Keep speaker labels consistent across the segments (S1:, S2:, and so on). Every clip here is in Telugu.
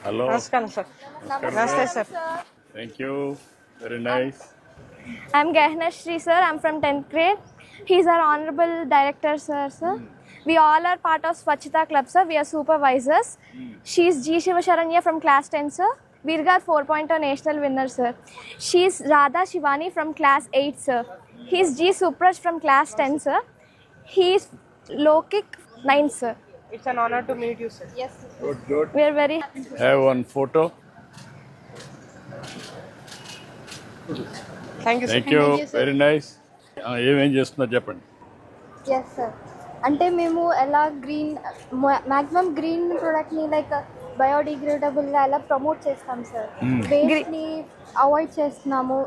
S1: Hello.
S2: Namaskaram, sir. Namaste, sir.
S1: Thank you. Very nice.
S3: I'm Gehna Shri, sir. I'm from 10th grade. He's our honorable director, sir. We all are part of Swachhata Club, sir. We are supervisors. She's G. Shivasharanya from class 10, sir. Virga 4.0 national winner, sir. She's Radha Shivani from class 8, sir. He's G. Supraj from class 10, sir. He's Lokik 9, sir.
S2: It's an honor to meet you, sir.
S3: Yes,
S1: Good, good.
S3: we are very happy.
S1: Have one photo.
S2: Thank you, sir.
S1: Thank you. Very nice. ఏమేం చేస్తున్నారు చెప్పండి.
S4: ఎస్ సార్ అంటే మేము ఎలా గ్రీన్ మ్యాక్సిమం గ్రీన్ ప్రోడక్ట్ని లైక్ బయోడిగ్రేడబుల్గా ఎలా ప్రమోట్ చేస్తాం సార్. వేస్ట్ని అవాయిడ్ చేస్తున్నాము.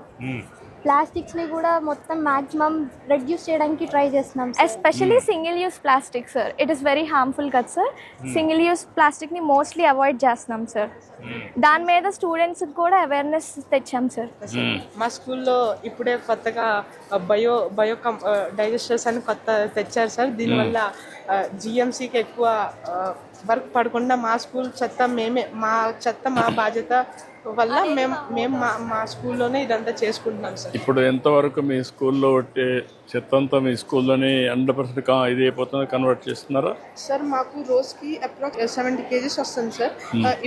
S4: ప్లాస్టిక్స్ని కూడా మొత్తం మ్యాక్సిమం రెడ్యూస్ చేయడానికి ట్రై చేస్తున్నాం sir.
S3: Especially single use plastic, sir. It is very harmful కదా sir. Single use plastic ని మోస్ట్లీ అవాయిడ్ చేస్తున్నాం సార్. దాని మీద స్టూడెంట్స్ కూడా అవేర్నెస్ తెచ్చాం సార్.
S2: మా స్కూల్లో ఇప్పుడే కొత్తగా బయో డైజెస్టర్స్ అని కొత్త తెచ్చారు సార్. దీనివల్ల జిఎంసీకి ఎక్కువ వర్క్ పడకుండా మా స్కూల్ చెత్త మా బాధ్యత వల్ల మేము మా స్కూల్లోనే ఇదంతా చేసుకుంటున్నాం సార్.
S1: ఇప్పుడు ఎంతవరకు మీ స్కూల్లో వచ్చే చెత్త అంతా మీ స్కూల్లోనే 100% ఇది అయిపోతుంది, కన్వర్ట్ చేస్తున్నారా?
S2: సార్ మాకు రోజుకి అప్రాక్స్ 70 kgs వస్తుంది సార్.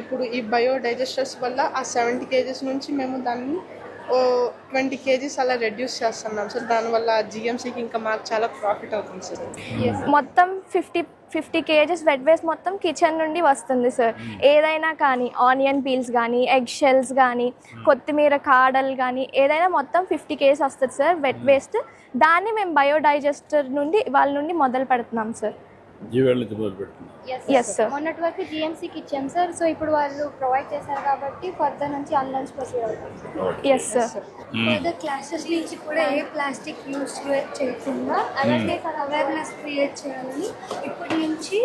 S2: ఇప్పుడు ఈ బయో డైజెస్టర్స్ వల్ల ఆ 70 kgs నుంచి మేము దాన్ని 20 kgs అలా రెడ్యూస్ చేస్తున్నాం సార్. దానివల్ల జిఎంసీకి ఇంకా మాకు చాలా ప్రాఫిట్ అవుతుంది సార్.
S3: మొత్తం 50 kgs వెట్ వేస్ట్ మొత్తం కిచెన్ నుండి వస్తుంది సార్. ఏదైనా కానీ ఆనియన్ పీల్స్ కానీ, ఎగ్ షెల్స్ కానీ, కొత్తిమీర కాడలు కానీ ఏదైనా మొత్తం 50 kgs వస్తుంది సార్ వెట్ వేస్ట్. దాన్ని మేము బయోడైజెస్టర్ నుండి వాళ్ళ నుండి మొదలు పెడుతున్నాం సార్.
S1: జీవేళ్ళ నుంచి మొదలు పెడుతున్నాం.
S3: Yes sir.
S4: మొన్నటి వరకు జిఎంసీకి ఇచ్చాం సార్. సో ఇప్పుడు వాళ్ళు ప్రొవైడ్ చేశారు కాబట్టి ఫర్దర్ నుంచి ఆన్లైన్ ప్రొసీడ్ అవుతాం sir.
S3: Yes sir.
S4: Further classes నుంచి కూడా ఏ ప్లాస్టిక్ యూజ్ చేయకుండా అలాగే అవేర్నెస్ క్రియేట్ చేయాలని ఇప్పటి నుంచి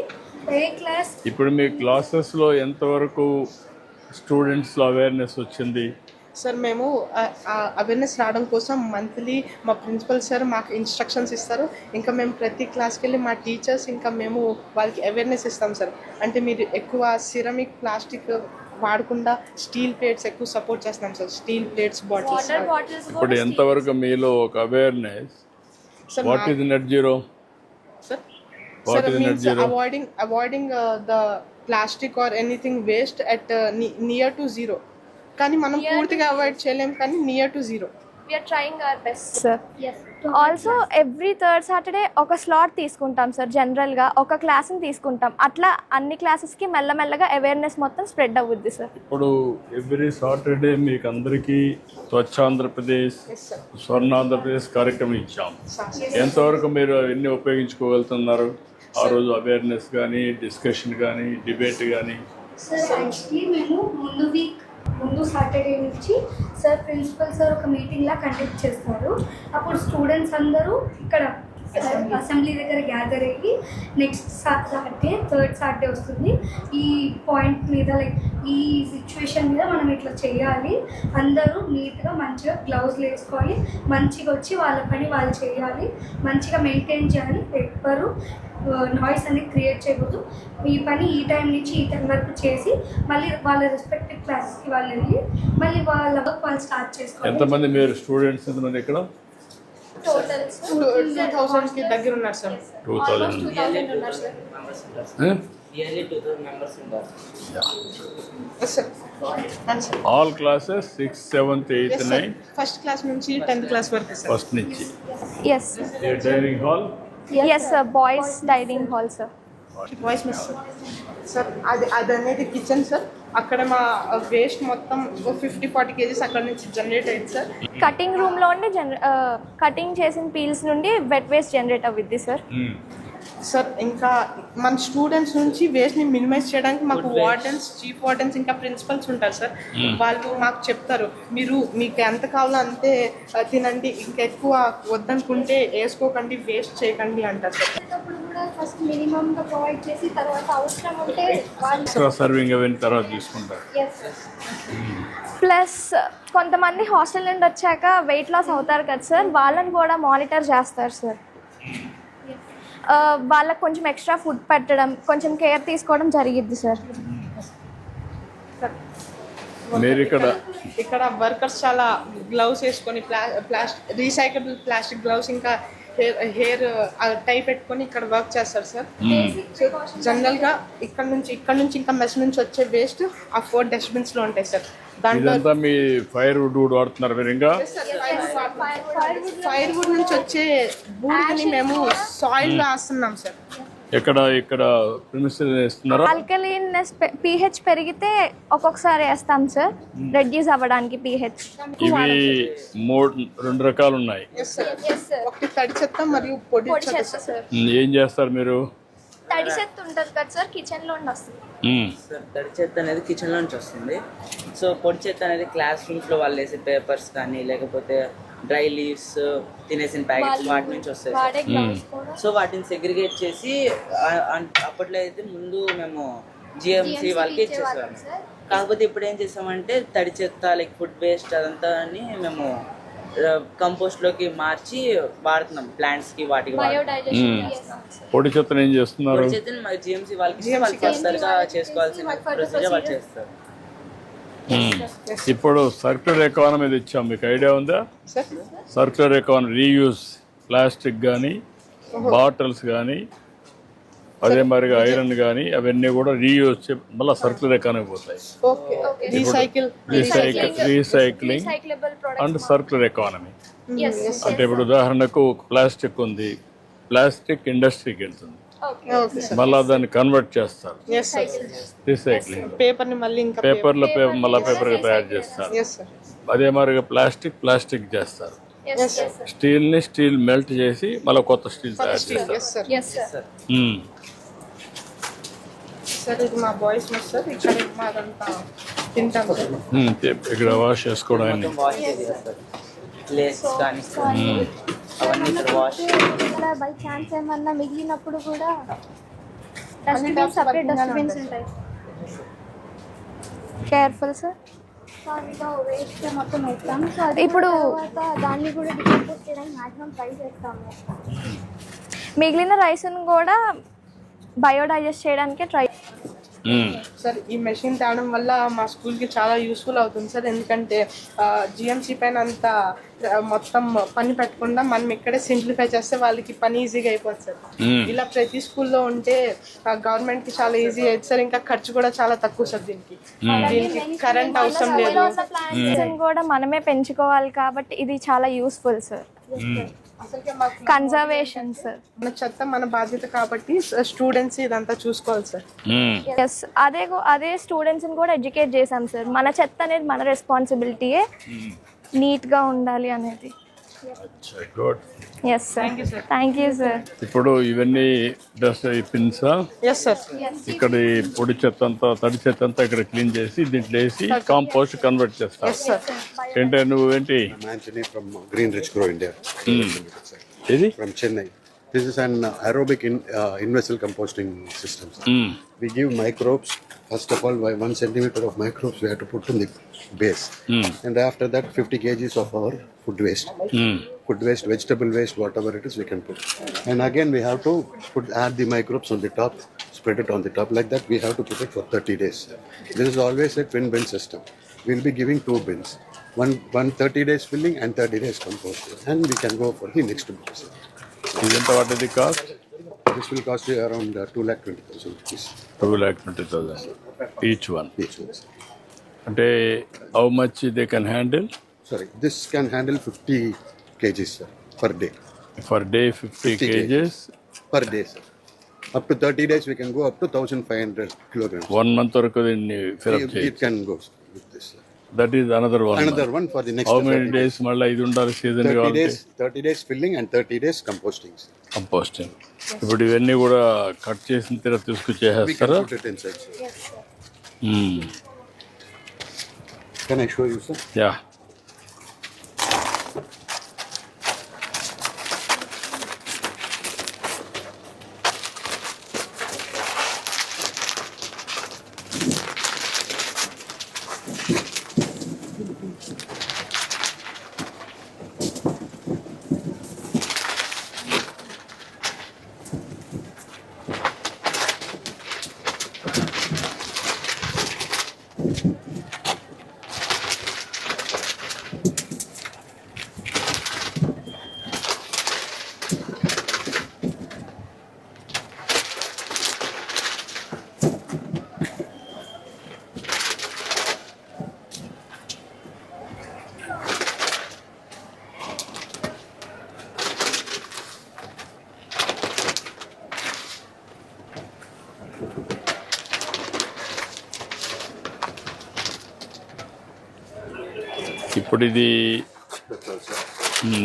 S4: ఏ క్లాస్.
S1: ఇప్పుడు మీ క్లాసెస్లో ఎంతవరకు స్టూడెంట్స్లో అవేర్నెస్ వచ్చింది?
S2: సార్ మేము అవేర్నెస్ రావడం కోసం మంత్లీ మా ప్రిన్సిపల్ సార్ మాకు ఇన్స్ట్రక్షన్స్ ఇస్తారు. ఇంకా మేము ప్రతి క్లాస్కి వెళ్ళి మా టీచర్స్ ఇంకా మేము వాళ్ళకి అవేర్నెస్ ఇస్తాం సార్. అంటే మీరు ఎక్కువ సిరమిక్ ప్లాస్టిక్ వాడకుండా స్టీల్ ప్లేట్స్ ఎక్కువ సపోర్ట్ చేస్తున్నాం సార్. Steel plates, bottles.
S1: ఇప్పుడు ఎంతవరకు మీలో ఒక awareness?
S2: Sir
S1: what is net zero?
S2: Sir
S1: What is net zero?
S2: avoiding the plastic or anything waste at near to zero. కానీ మనం పూర్తిగా అవాయిడ్ చేయలేం, కానీ near to zero.
S3: We are trying our best, sir. Also every third Saturday ఒక స్లాట్ తీసుకుంటాం సార్. జనరల్గా ఒక క్లాస్ని తీసుకుంటాం. అట్లా అన్ని క్లాసెస్కి మెల్లమెల్లగా అవేర్నెస్ మొత్తం స్ప్రెడ్ అవుద్ది సార్.
S1: ఇప్పుడు ఎవ్రీ సాటర్డే మీకు అందరికీ స్వచ్ఛ ఆంధ్రప్రదేశ్, స్వర్ణ ఆంధ్రప్రదేశ్ కార్యక్రమం ఇచ్చాం. ఎంతవరకు మీరు ఎన్ని ఉపయోగించుకోగలుగుతున్నారు? ఆ రోజు అవేర్నెస్ కానీ, డిస్కషన్ కానీ, డిబేట్ కానీ?
S4: సార్ యాక్చువల్లీ మేము ముందు సాటర్డే నుంచి సార్ ప్రిన్సిపల్ సార్ ఒక మీటింగ్ లా కండక్ట్ చేస్తారు. అప్పుడు స్టూడెంట్స్ అందరూ ఇక్కడ అసెంబ్లీ దగ్గర గ్యాదర్ అయ్యి నెక్స్ట్ సాటర్డే థర్డ్ సాటర్డే వస్తుంది ఈ పాయింట్ మీద లైక్ ఈ సిచ్యువేషన్ మీద మనం ఇట్లా చేయాలి, అందరూ నీట్గా మంచిగా గ్లౌజ్లు వేసుకోవాలి, మంచిగా వచ్చి వాళ్ళ పని వాళ్ళు చేయాలి, మంచిగా మెయింటైన్ చేయాలి, ఎవ్వరు నాయిస్ అనేది క్రియేట్ చేయకూడదు, ఈ పని ఈ టైం నుంచి ఈ టైం వరకు చేసి మళ్ళీ వాళ్ళ రెస్పెక్టివ్ క్లాసెస్కి వాళ్ళు వెళ్ళి మళ్ళీ వాళ్ళ వర్క్ వాళ్ళు స్టార్ట్ చేసుకోవాలి.
S1: ఎంతమంది మీరు స్టూడెంట్స్ ఎంతమంది ఇక్కడ?
S4: టోటల్
S2: 2000 దగ్గర ఉన్నారు సార్.
S1: 2000
S4: ఉన్నారు sir.
S5: Nearly 2000 members in that.
S1: All classes 6th, 7th, 8th, 9th.
S2: First class నుంచి 10th క్లాస్ వరకు సార్.
S1: ఫస్ట్ నుంచి.
S3: Yes
S1: dining hall.
S3: Yes sir. Boys dining hall sir.
S2: Voice miss sir. అది అనేది కిచెన్ సార్. అక్కడ మా వేస్ట్ మొత్తం 50-40 kgs అక్కడ నుంచి జనరేట్ అయ్యింది సార్.
S3: కటింగ్ రూమ్లో ఉండి కటింగ్ చేసిన పీల్స్ నుండి వెట్ వేస్ట్ జనరేట్ అవుద్ది సార్.
S2: సార్ ఇంకా మన స్టూడెంట్స్ నుంచి వేస్ట్ని మినిమైజ్ చేయడానికి మాకు వార్డెన్స్, చీఫ్ వార్డెన్స్ ఇంకా ప్రిన్సిపల్స్ ఉంటారు సార్. వాళ్ళు మాకు చెప్తారు, మీకు ఎంత కావాలో అంతే తినండి, ఇంకా ఎక్కువ వద్దనుకుంటే వేసుకోకండి, వేస్ట్ చేయకండి అంటారు సార్.
S4: ఫస్ట్ మినిమంగా ప్రొవైడ్ చేసి తర్వాత అవసరం ఉంటే వాళ్ళు
S1: సర్వింగ్ అవన్నీ తర్వాత తీసుకుంటారు.
S3: ప్లస్ కొంతమంది హాస్టల్ నుండి వచ్చాక వెయిట్ లాస్ అవుతారు కదా సార్, వాళ్ళని కూడా మానిటర్ చేస్తారు సార్. వాళ్ళకి కొంచెం ఎక్స్ట్రా ఫుడ్ పెట్టడం, కొంచెం కేర్ తీసుకోవడం జరిగిద్ది సార్.
S1: మీరు ఇక్కడ
S2: ఇక్కడ వర్కర్స్ చాలా గ్లౌస్ వేసుకొని రీసైక్లబుల్ ప్లాస్టిక్ గ్లౌస్ ఇంకా హెయిర్ టై పెట్టుకొని ఇక్కడ వర్క్ చేస్తారు సార్. జనరల్గా ఇక్కడ నుంచి ఇంకా మెస్ నుంచి వచ్చే వేస్ట్ ఆ 4 డస్ట్బిన్స్లో ఉంటాయి సార్. దాంట్లో
S1: ఇదంతా మీ ఫైర్ వుడ్ వాడుతున్నారు మీరు ఇంకా?
S2: ఫైర్ వుడ్ నుంచి వచ్చే బూడిదని మేము సాయిల్ లో వేస్తున్నాం సార్.
S1: ఇక్కడ ప్రిమిసెస్ వేస్తున్నారా?
S3: ఆల్కలీన్నెస్ pH పెరిగితే ఒక్కొక్కసారి వేస్తాం సార్, రెడ్యూస్ అవ్వడానికి pH.
S1: ఇవి 2 రకాలు ఉన్నాయి.
S2: ఒకటి తడి చెత్త మరియు పొడి చెత్త సార్.
S1: ఏం చేస్తారు మీరు?
S3: తడి చెత్త ఉంటుంది కదా సార్, కిచెన్ లో వస్తుంది.
S5: సార్ తడి చెత్త అనేది కిచెన్ నుంచి వస్తుంది. సో పొడి చెత్త అనేది క్లాస్ రూమ్స్ లో వాళ్ళు వేసే పేపర్స్ కానీ లేకపోతే డ్రై లీవ్స్ తినేసిన ప్యాకెట్స్ వాటి నుంచి వస్తాయి సార్. సో వాటిని సెగ్రిగేట్ చేసి అప్పట్లో అయితే ముందు మేము జిఎంసి వాళ్ళకి ఇచ్చేసాము. కాకపోతే ఇప్పుడు ఏం చేసామంటే తడి చెత్త లైక్ ఫుడ్ వేస్ట్ అదంతా అని మేము కంపోస్ట్ లోకి మార్చి వాడుతున్నాం ప్లాంట్స్ కి వాటికి.
S1: పొడి చెత్తను ఏం చేస్తున్నారు?
S5: పొడి చెత్తని జిఎంసి వాళ్ళకి ఫర్దర్గా చేసుకోవాల్సిన ప్రొసీజర్ వాళ్ళు చేస్తారు.
S1: ఇప్పుడు సర్క్యులర్ ఎకానమీ ఇచ్చాం, మీకు ఐడియా ఉందా? సర్క్యులర్ ఎకానమీ రీయూజ్ ప్లాస్టిక్ కానీ బాటిల్స్ కానీ అదే మరిగా ఐరన్ కానీ అవన్నీ కూడా రీయూజ్ మళ్ళీ సర్క్యులర్ ఎకానమీ పోతాయి. రీసైక్లింగ్ అండ్ సర్క్యులర్ ఎకానమీ అంటే ఇప్పుడు ఉదాహరణకు ప్లాస్టిక్ ఉంది, ప్లాస్టిక్ ఇండస్ట్రీకి వెళ్తుంది, మళ్ళా దాన్ని కన్వర్ట్ చేస్తారు రీసైక్లింగ్.
S2: పేపర్ని మళ్ళీ ఇంకా
S1: పేపర్లో మళ్ళీ పేపర్ తయారు చేస్తారు. అదే మరిగా ప్లాస్టిక్ చేస్తారు. స్టీల్ మెల్ట్ చేసి మళ్ళీ కొత్త స్టీల్ తయారు చేస్తారు.
S2: సార్ ఇది మా బాయ్స్ సార్, ఇక్కడ మాదంతా తింటాం సార్.
S1: ఇక్కడ వాష్ చేసుకోవడానికి
S5: వాష్ చేస్తారు ప్లేట్స్ కానీ అవన్నీ ఇక్కడ వాష్.
S3: బై ఛాన్స్ ఏమన్నా మిగిలినప్పుడు కూడా డస్ట్బిన్స్, సెపరేట్ డస్ట్బిన్స్ ఉంటాయి. Careful sir.
S4: వేస్ట్ మొత్తం వేస్తాం. సో
S3: ఇప్పుడు
S4: దాన్ని కూడా డికంపోజ్ చేయడానికి మాక్సిమం ట్రై చేస్తాము.
S3: మిగిలిన రైస్ను కూడా బయోడైజెస్ట్ చేయడానికే ట్రై.
S2: సార్ ఈ మెషిన్ తేవడం వల్ల మా స్కూల్కి చాలా యూస్ఫుల్ అవుతుంది సార్. ఎందుకంటే జిఎంసీ పైన అంతా మొత్తం పని పెట్టకుండా మనం ఇక్కడే సింప్లిఫై చేస్తే వాళ్ళకి పని ఈజీగా అయిపోతుంది సార్. ఇలా ప్రతి స్కూల్లో ఉంటే గవర్నమెంట్కి చాలా ఈజీ అవుతుంది సార్. ఇంకా ఖర్చు కూడా చాలా తక్కువ సార్. దీనికి కరెంట్ అవసరం లేదు.
S3: ప్లాంట్స్ కూడా మనమే పెంచుకోవాలి కాబట్టి ఇది చాలా యూస్ఫుల్ సార్. Conservation sir.
S2: మన చెత్త మన బాధ్యత కాబట్టి స్టూడెంట్స్ ఇదంతా చూసుకోవాలి సార్.
S3: ఎస్, అదే స్టూడెంట్స్ని కూడా ఎడ్యుకేట్ చేసాం సార్. మన చెత్త అనేది మన రెస్పాన్సిబిలిటీయే, నీట్గా ఉండాలి అనేది. Yes sir, thank you sir.
S1: ఇప్పుడు ఇవన్నీ డస్ట్ పిన్సా?
S2: Yes sir.
S1: ఇక్కడ ఈ పొడి చెత్త అంతా తడి చెత్త అంతా ఇక్కడ క్లీన్ చేసి దీంట్లో వేసి కాంపోస్ట్ కన్వర్ట్ చేస్తారు. ఏంటంటే నువ్వేంటి?
S6: Anthony from Green Rich Grow India.
S1: ఇది
S6: From Chennai. This is an aerobic in-vessel composting system. We give microbes. First of all, by 1 centimeter of microbes we have to put in the base. And after that 50 kgs of our food waste. Food waste, vegetable waste, whatever it is we can put. And again we have to add the microbes on the top, spread it on the top. Like that we have to put it for 30 days. This is always a twin bin system. We'll be giving 2 bins. One 30 days filling and 30 days composting. And we can go for the next bin.
S1: ఇదంతా వాటి cost?
S6: This will cost you around 2,20,000 rupees.
S1: 2,20,000 each one.
S6: Each one.
S1: అంటే how much they can handle?
S6: Sorry, this can handle 50 kgs sir, per day.
S1: For day 50 kgs
S6: Per day sir. Up to 30 days we can go up to 1,500 kilograms.
S1: 1 month వరకు దీన్ని ఫిల్అప్
S6: It
S1: చేయొచ్చు.
S6: can go sir, with this sir.
S1: That is another one.
S6: Another one for the next
S1: how many
S6: 30
S1: days మళ్ళీ ఇది ఉండాలి సీజన్
S6: 30
S1: కావాలి?
S6: days, 30 days filling and 30 days composting sir.
S1: Composting. ఇప్పుడు ఇవన్నీ కూడా కట్ చేసిన తర్వాత
S6: We can
S1: తీసుకొచ్చేస్తారా?
S6: put it inside sir. Can I show you sir?
S1: Yeah. ఇప్పుడు ఇది
S6: That's all, sir.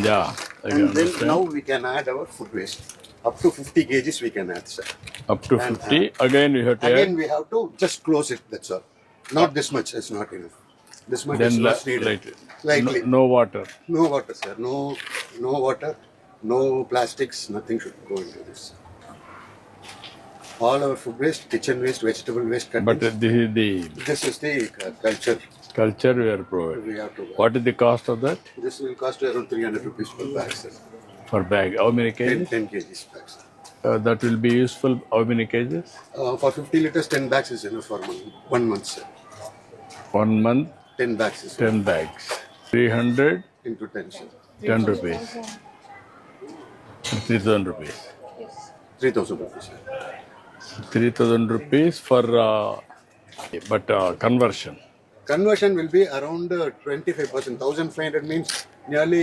S1: Yeah
S6: And then now we can add our food waste. Up to 50 kgs we can add, sir.
S1: Up to 50 again you have to
S6: Again, we have to just close it, that's all. Not this much, it's not enough. This much
S1: then
S6: is not needed. Lightly.
S1: No water
S6: No water, sir. No water, no plastics, nothing should go into this. All our food waste, kitchen waste, vegetable waste,
S1: but
S6: cuttings.
S1: This is the
S6: This is the culture
S1: culture we are provide
S6: we have to.
S1: What is the cost of that
S6: This will cost around 300 rupees per bag, sir.
S1: For bag how many
S6: 10
S1: kgs
S6: 10 kgs bags.
S1: That will be useful how many kgs
S6: For 50 liters, 10 bags is enough for 1 month, sir.
S1: 1 month
S6: 10 bags is
S1: 10 bags 300
S6: into 10, sir.
S1: 10 rupees 3000 rupees
S6: 3,000 rupees, sir.
S1: 3000 rupees for but conversion
S6: Conversion will be around 25%. 1,500 means nearly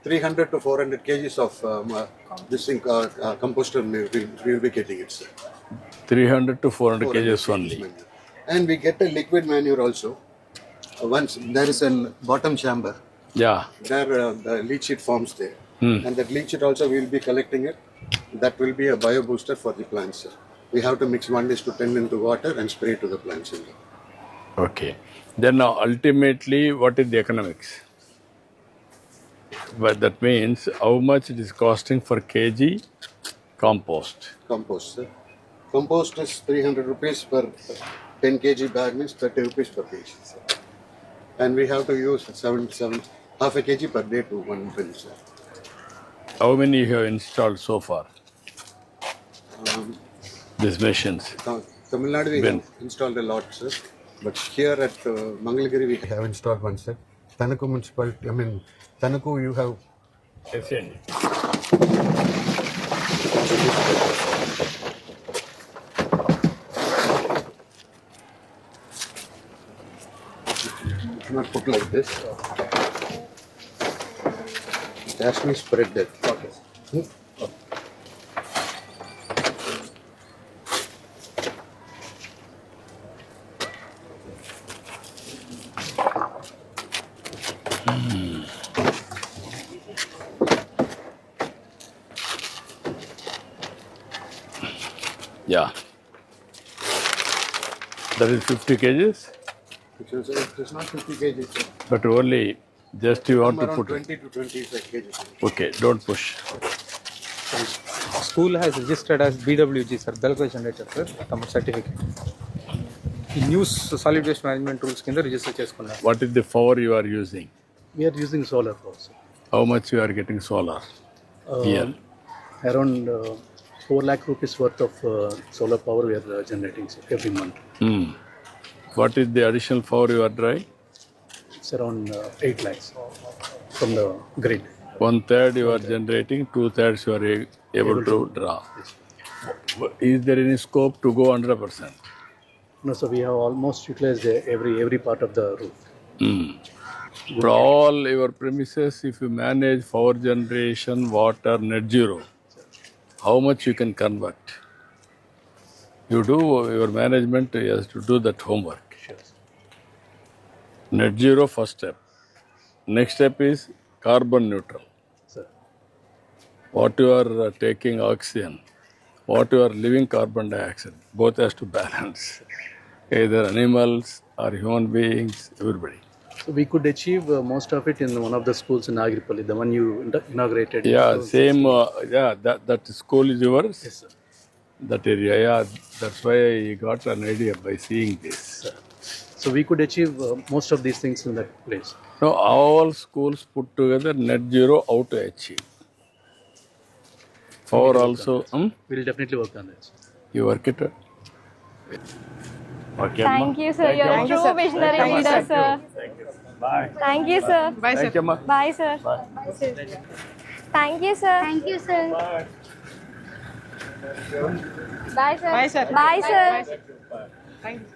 S6: 300 to 400 kgs of this thing, composter we will be getting it, sir.
S1: 300 to 400 kgs only.
S6: Manure. And we get a liquid manure also. Once there is a bottom chamber,
S1: Yeah.
S6: there the leach sheet forms there. And that leach sheet also we will be collecting it. That will be a bio booster for the plants, sir. We have to mix 1:10 into water and spray to the plants.
S1: Okay. Then ultimately, what is the economics? But that means how much it is costing for kg compost.
S6: Compost, sir. Compost is 300 rupees per 10 kg bag, means 30 rupees per kg, sir. And we have to use 7 half a kg per day to 1 bin, sir.
S1: How many you have installed so far? These machines.
S6: Tamil Nadu we have installed a lot, sir. But here at Mangalagiri we have installed one, sir. Tanaku municipality, Tanaku you have not put like this. It has to be spread that. Okay.
S1: Yeah. That is 50 kgs,
S6: It's not 50 kg, sir.
S1: but only just you want to
S6: Around
S1: put
S6: 20 to 25 kg.
S1: Okay, don't push.
S7: School has registered as BWG, sir, bulk waste generator, sir, తమ సర్టిఫికేట్ ఈ news solid waste management rules కింద రిజిస్టర్ చేసుకున్నారు.
S1: What is the power you are using?
S7: We are using solar power, sir.
S1: How much you are getting solar? Here.
S7: Around 4 lakh rupees worth of solar power we are generating, sir, every month.
S1: What is the additional power you are drawing?
S7: It's around 8 lakhs from the grid.
S1: 1/3 you are generating, 2/3 you are able to draw. Is there any scope to go 100%?
S7: No, so we have almost utilized every part of the roof.
S1: For all your premises, if you manage power generation, water, net zero, how much you can convert? You do, your management has to do that homework.
S7: Sure.
S1: Net zero, first step. Next step is carbon neutral.
S7: Sir.
S1: What you are taking oxygen, what you are leaving carbon dioxide, both has to balance. Either animals or human beings, everybody.
S7: So we could achieve most of it in one of the schools in Agripalli, the one you inaugurated.
S1: Yeah, same, that school is yours?
S7: Yes, sir.
S1: That area, yeah, that's why I got an idea by seeing this.
S7: So we could achieve most of these things in that place.
S1: Now, all schools put together, net zero, how to achieve? For also,
S7: We'll definitely work on this.
S1: you work it out? Okay,
S3: Thank you, sir. You're a true visionary leader, sir.
S1: Bye.
S3: Thank you, sir.
S2: Bye, sir.
S1: Thank you, ma.
S3: Bye, sir. Thank you, sir.
S4: Thank you, sir.
S3: Bye, sir.
S2: Bye, sir.
S3: Bye, sir.
S2: Thank you.